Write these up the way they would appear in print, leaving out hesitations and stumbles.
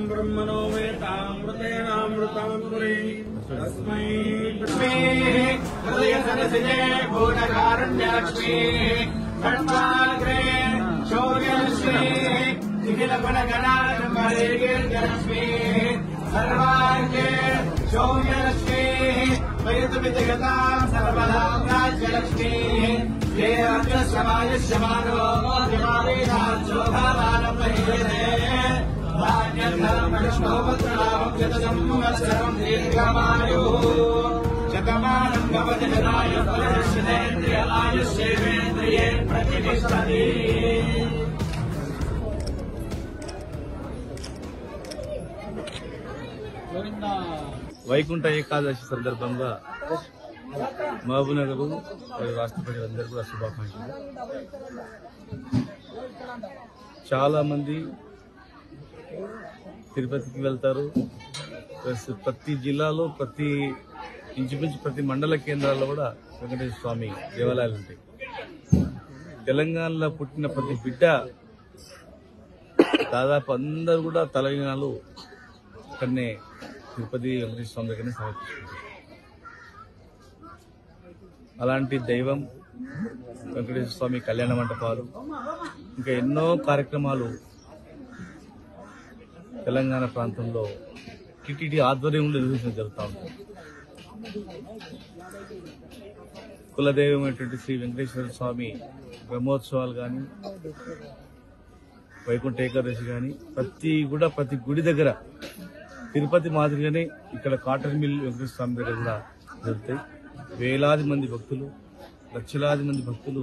ब्रह्मणो वेतामृतेनामृताम्बुरे तस्मै हृदय सरसिजे भूतकारुण्यलक्ष्मी खड्वाग्रे शौर्यलक्ष्मी निखिलगुणगणालक्ष्मी सर्वाङ्गे शौर्यलक्ष्मी वैतुमितगतां सर्वदाज्यलक्ष्मी ये राज्यसमायुष्यमानो दिवालीनाशोभामानं महीयते शतमानं भवति जनायुः पुरुषेन्द्रिय आयुष्येन्द्रिये प्रतिष्ठति। వైకుంఠ ఏకాదశి సందర్భంగా మహబూబ్నగర్ రాష్ట్ర ప్రజలందరూ కూడా శుభాకాంక్షలు. చాలా మంది తిరుపతికి వెళ్తారు. ప్రతి జిల్లాలో ఇంచుమించు ప్రతి మండల కేంద్రాల్లో కూడా వెంకటేశ్వర స్వామి దేవాలయాలు ఉంటాయి. తెలంగాణలో పుట్టిన ప్రతి బిడ్డ దాదాపు అందరూ కూడా తెలంగాణలో ఇక్కడనే తిరుపతి వెంకటేశ్వర స్వామి దగ్గరనే సమర్పించుకుంటారు. అలాంటి దైవం వెంకటేశ్వర స్వామి కళ్యాణ మంటపాలు ఇంకా ఎన్నో కార్యక్రమాలు తెలంగాణ ప్రాంతంలో టిటిడి ఆధ్వర్యంలో నిర్వహించడం జరుగుతూ ఉంటుంది. కులదైవమైనటువంటి శ్రీ వెంకటేశ్వర స్వామి బ్రహ్మోత్సవాలు కానీ వైకుంఠ ఏకాదశి కానీ ప్రతి గుడి దగ్గర తిరుపతి మాదిరిగానే ఇక్కడ కాటన్ మిల్ వెంకటేశ్వర స్వామి దగ్గర కూడా జరుగుతాయి. వేలాది మంది భక్తులు, లక్షలాది మంది భక్తులు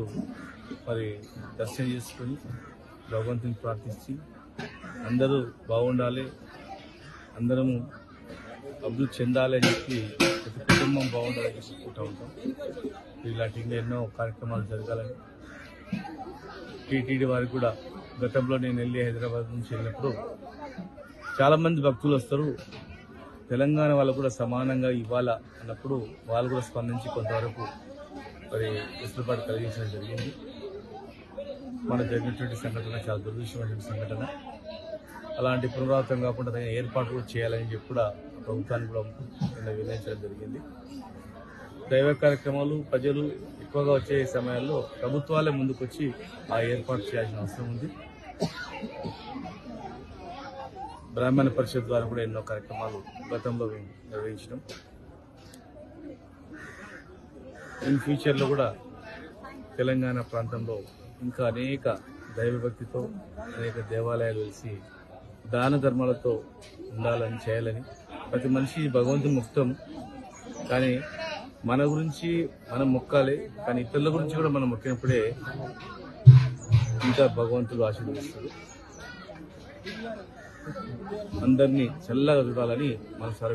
మరి దర్శనం చేసుకుని భగవంతుని ప్రార్థించి అందరూ బాగుండాలి, అందరము అభివృద్ధి చెందాలి అని చెప్పి ప్రతి కుటుంబం బాగుండాలని చెప్పుకుంటూ ఉంటాం. ఇలాంటి ఇంకా ఎన్నో కార్యక్రమాలు జరగాలని టీటీడీ వారికి కూడా గతంలో నేను వెళ్ళి హైదరాబాద్ నుంచి వెళ్ళినప్పుడు చాలా మంది భక్తులు వస్తారు. తెలంగాణ వాళ్ళు కూడా సమానంగా ఇవ్వాలా అన్నప్పుడు వాళ్ళు కూడా స్పందించి కొంతవరకు మరి వెసులుబాటు కలిగించడం జరిగింది. మన జరిగినటువంటి సంఘటన చాలా దురదృష్టమైనటువంటి సంఘటన. అలాంటి పునరావృతం కాకుండా తగిన ఏర్పాటు కూడా చేయాలని చెప్పి కూడా ప్రభుత్వాన్ని కూడా నిర్ణయించడం జరిగింది. దైవ కార్యక్రమాలు ప్రజలు ఎక్కువగా వచ్చే సమయాల్లో ప్రభుత్వాలే ముందుకొచ్చి ఆ ఏర్పాటు చేయాల్సిన అవసరం ఉంది. బ్రాహ్మణ పరిషత్ ద్వారా కూడా ఎన్నో కార్యక్రమాలు గతంలో నిర్వహించడం, ఇన్ ఫ్యూచర్లో కూడా తెలంగాణ ప్రాంతంలో ఇంకా అనేక దైవభక్తితో అనేక దేవాలయాలు వెలిసి దాన ధర్మాలతో ఉండాలని చేయాలని. ప్రతి మనిషి భగవంతుని మొక్కుతాం, కానీ మన గురించి మనం మొక్కాలి, కానీ ఇతరుల గురించి కూడా మనం మొక్కినప్పుడే ఇంకా భగవంతుడు ఆశీర్వదిస్తాడు. అందరినీ చల్లగా చూడాలని మనసారా